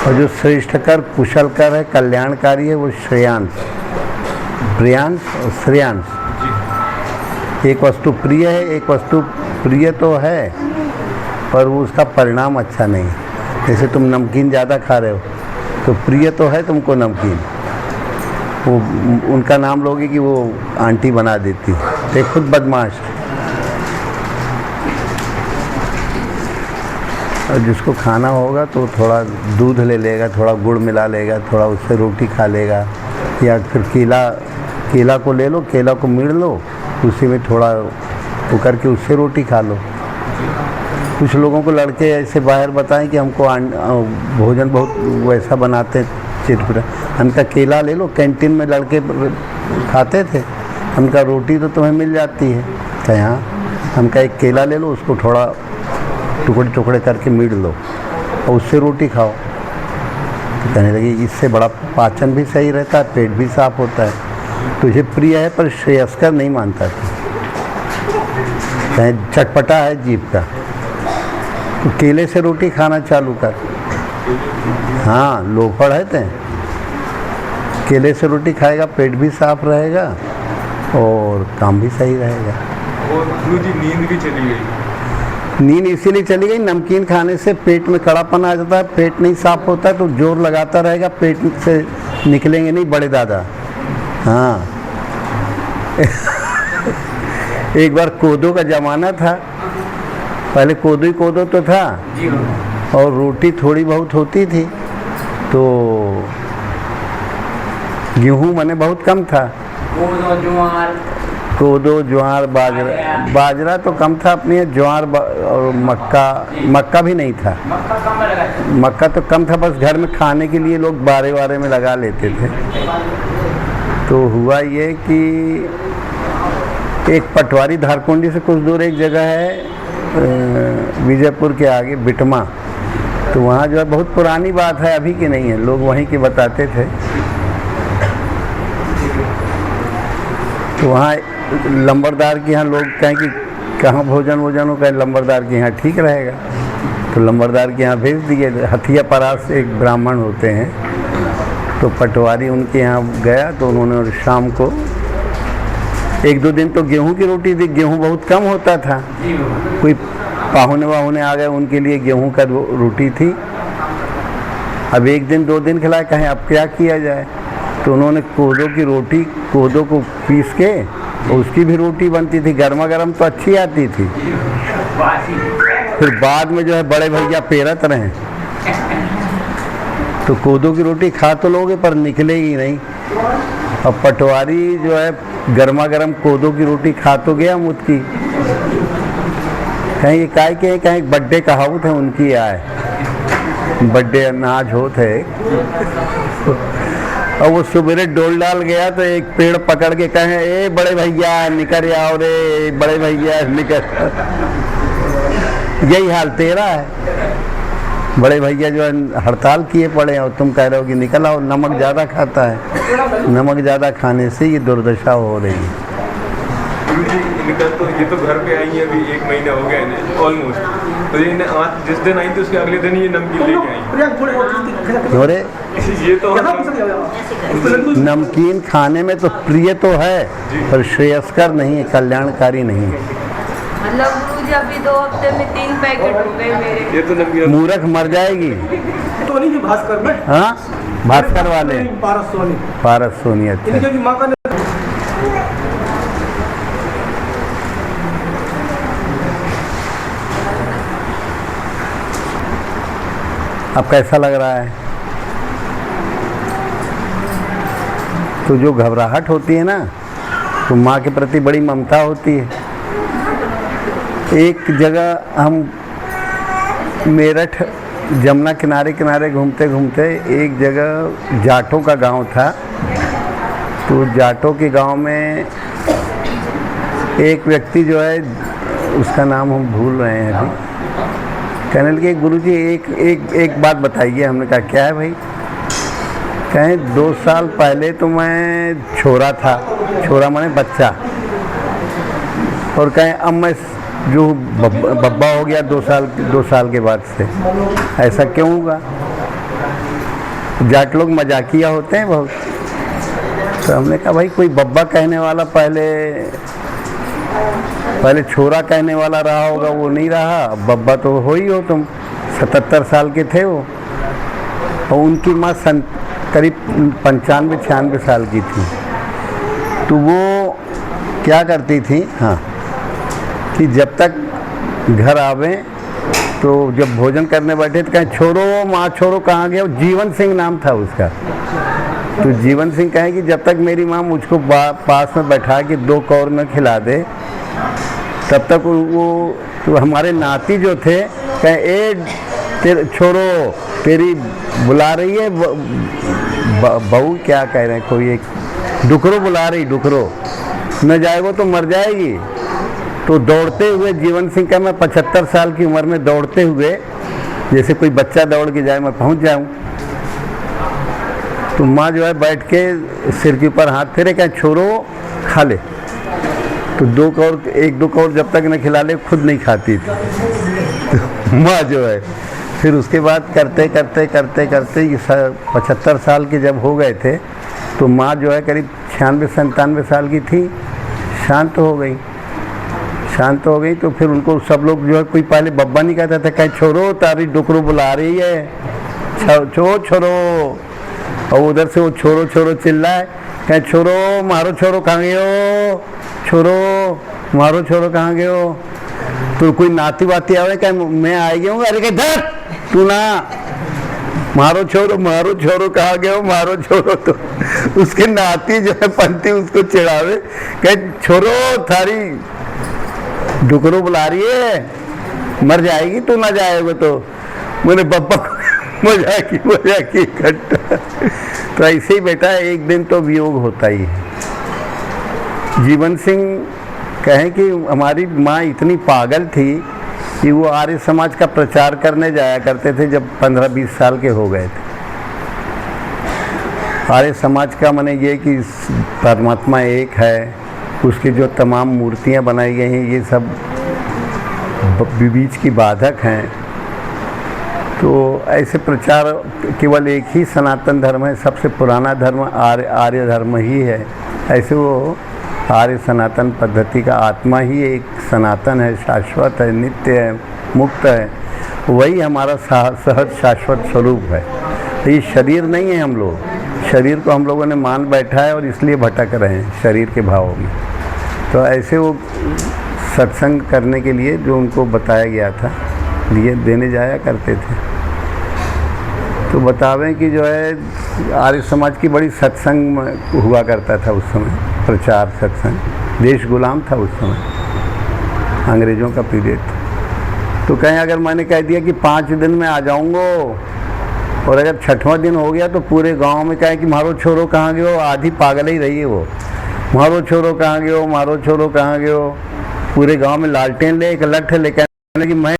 और जो श्रेष्ठकर कुशलकर है, कल्याणकारी है, वो श्रेयांश, प्रियांश और श्रेयांश। एक वस्तु प्रिय है, एक वस्तु प्रिय तो है पर वो उसका परिणाम अच्छा नहीं है। जैसे तुम नमकीन ज़्यादा खा रहे हो तो प्रिय तो है तुमको नमकीन, वो उनका नाम लोगे कि वो आंटी बना देती है, तो खुद बदमाश है। और जिसको खाना होगा तो थोड़ा दूध ले लेगा, थोड़ा गुड़ मिला लेगा, थोड़ा उससे रोटी खा लेगा, या फिर केला को ले लो, केला को मीड़ लो, उसी में थोड़ा वो करके उससे रोटी खा लो। कुछ लोगों को लड़के ऐसे बाहर बताएं कि हमको भोजन बहुत वैसा बनाते हैं चिटपुरा, हमका केला ले लो, कैंटीन में लड़के खाते थे, हमका रोटी तो तुम्हें मिल जाती है, तो यहाँ हमका एक केला ले लो, उसको थोड़ा टुकड़े टुकड़े करके मीड़ लो और उससे रोटी खाओ। तो कहने लगी इससे बड़ा पाचन भी सही रहता है, पेट भी साफ होता है। तुझे प्रिय है पर श्रेयस्कर नहीं मानता था, कहीं चटपटा है जीभ का, तो केले से रोटी खाना चालू कर। हाँ, लोफड़ है ते, केले से रोटी खाएगा, पेट भी साफ रहेगा और काम भी सही रहेगा। और गुरुजी नींद भी चली गई। नींद इसीलिए चली गई, नमकीन खाने से पेट में कड़ापन आ जाता है, पेट नहीं साफ होता है, तो जोर लगाता रहेगा, पेट से निकलेंगे नहीं बड़े दादा। हाँ एक बार कोदो का ज़माना था, पहले कोदो ही कोदो तो था और रोटी थोड़ी बहुत होती थी, तो गेहूँ मने बहुत कम था। कोदो ज्वार बाजरा तो कम था अपने, ज्वार और मक्का भी नहीं था। मक्का तो कम था, बस घर में खाने के लिए लोग बारे में लगा लेते थे। तो हुआ ये कि एक पटवारी धारकुंडी से कुछ दूर एक जगह है विजयपुर के आगे बिटमा, तो वहाँ जो है बहुत पुरानी बात है, अभी की नहीं है, लोग वहीं के बताते थे। तो वहाँ लंबरदार के यहाँ लोग कहें कि कहाँ भोजन हो, कहें लंबरदार के यहाँ ठीक रहेगा, तो लंबरदार के यहाँ भेज दिए। हथिया परास से एक ब्राह्मण होते हैं, तो पटवारी उनके यहाँ गया, तो उन्होंने शाम को एक दो दिन तो गेहूं की रोटी दी, गेहूं बहुत कम होता था, कोई पाहुने आ गए, उनके लिए गेहूं का रोटी थी। अब एक दिन दो दिन खिलाए, कहें अब क्या किया जाए, तो उन्होंने कोदो की रोटी, कोदो को पीस के उसकी भी रोटी बनती थी, गर्मा गर्म तो अच्छी आती थी। फिर बाद में जो है बड़े भैया पेरत रहे, तो कोदो की रोटी खा तो लोगे पर निकलेगी नहीं। अब पटवारी जो है गर्मा गर्म कोदो की रोटी खा तो गया मुझकी, कहीं ये काय के कहीं बर्थडे कहावत है उनकी आए, बर्थडे अनाज होते और वो सुबह डोल डाल गया, तो एक पेड़ पकड़ के कहे ए बड़े भैया निकल आओ रे, बड़े भैया निकल। यही हाल तेरा है, बड़े भैया जो है हड़ताल किए पड़े और तुम कह रहे हो कि निकल आओ, नमक ज़्यादा खाता है, नमक ज़्यादा खाने से ये दुर्दशा हो रही है। तो ये तो घर पे आई है, अभी 1 महीना हो गया इन्हें ऑलमोस्ट, तो ये आज जिस दिन आई थी उसके अगले दिन ये नमकीन लेके आई। अरे ये तो नमकीन खाने में तो प्रिय तो है पर श्रेयस्कर नहीं है, कल्याणकारी नहीं है। मतलब गुरुजी अभी 2 हफ्ते में 3 पैकेट हो गए मेरे। ये तो नमकीन मूर्ख मर जाएगी। तो नहीं भास्कर में, हाँ भास्कर वाले पारस सोनी, अच्छा। अब कैसा लग रहा है? तो जो घबराहट होती है ना, तो माँ के प्रति बड़ी ममता होती है। एक जगह हम मेरठ जमुना किनारे घूमते घूमते एक जगह जाटों का गांव था, तो जाटों के गांव में एक व्यक्ति जो है, उसका नाम हम भूल रहे हैं अभी, कहने लगे गुरुजी एक बात बताइए। हमने कहा क्या है भाई? कहें 2 साल पहले तो मैं छोरा था, छोरा माने बच्चा, और कहें अब मैं जो बब्बा हो गया 2 साल के बाद से, ऐसा क्यों होगा? जाट लोग मजाकिया होते हैं बहुत। तो हमने कहा भाई कोई बब्बा कहने वाला पहले छोरा कहने वाला रहा होगा, वो नहीं रहा, अब बब्बा तो हो ही हो तुम। 77 साल के थे वो, और उनकी माँ करीब 95-96 साल की थी। तो वो क्या करती थी, हाँ, कि जब तक घर आवे तो जब भोजन करने बैठे तो कहें छोरो माँ छोरो कहाँ गया। जीवन सिंह नाम था उसका। तो जीवन सिंह कहे कि जब तक मेरी माँ मुझको पास में बैठा के 2 कौर में खिला दे तब तक वो तो हमारे नाती जो थे कहे ए तेरे छोरो तेरी बुला रही है बहू, क्या कह रहे हैं, कोई एक डुकरो बुला रही, डुकरो न जाएगा तो मर जाएगी। तो दौड़ते हुए जीवन सिंह का मैं 75 साल की उम्र में दौड़ते हुए जैसे कोई बच्चा दौड़ के जाए मैं पहुंच जाऊं। तो माँ जो है बैठ के सिर के ऊपर हाथ फेरे कहे छोरो खा ले। तो 1-2 कौर जब तक न खिला ले खुद नहीं खाती थी। तो माँ जो है फिर उसके बाद करते 75 साल के जब हो गए थे तो माँ जो है करीब 96-97 साल की थी, शांत हो गई। तो फिर उनको सब लोग जो है कोई पहले बब्बा नहीं कहता था, कहे छोरो तारी डुकरो बुला रही है, छोरो। और उधर से वो छोरो छोरो चिल्लाए, कहे छोरो मारो छोरो कहाँ गए हो, छोरो मारो छोरो कहाँ गए हो। तो कोई नाती वाती आवे कहे मैं आ गया हूँ, अरे कहे धर तू ना, मारो छोरो कहाँ गए हो, मारो छोरो। तो उसके नाती जो है पंथी उसको चिढ़ावे, कहे छोरो थारी डुकरो बुला रही है, मर जाएगी तू ना जाएगा। तो मैंने पापा को मजाकी इकट्ठा। तो ऐसे ही बेटा एक दिन तो वियोग होता ही है। जीवन सिंह कहें कि हमारी माँ इतनी पागल थी कि वो आर्य समाज का प्रचार करने जाया करते थे जब 15-20 साल के हो गए थे। आर्य समाज का माने ये कि परमात्मा एक है, उसकी जो तमाम मूर्तियां बनाई गई हैं ये सब बीच की बाधक हैं। तो ऐसे प्रचार केवल एक ही सनातन धर्म है, सबसे पुराना धर्म आर्य धर्म ही है। ऐसे वो आर्य सनातन पद्धति का आत्मा ही एक सनातन है, शाश्वत है, नित्य है, मुक्त है। वही हमारा सहज शाश्वत स्वरूप है। ये शरीर नहीं है। हम लोग शरीर को हम लोगों ने मान बैठा है और इसलिए भटक रहे हैं शरीर के भावों में। तो ऐसे वो सत्संग करने के लिए जो उनको बताया गया था लिए देने जाया करते थे। तो बतावें कि जो है आर्य समाज की बड़ी सत्संग हुआ करता था उस समय, प्रचार सत्संग। देश गुलाम था उस समय, अंग्रेज़ों का पीरियड था। तो कहीं अगर मैंने कह दिया कि 5 दिन में आ जाऊँगा और अगर 6वां दिन हो गया तो पूरे गांव में कहे कि मारो छोरो कहाँ गए हो, आधी पागल ही रही है वो, मारो छोरो कहाँ गए हो, मारो छोरो कहाँ गए हो। पूरे गांव में लालटेन ले एक लठ लेकर कि मैं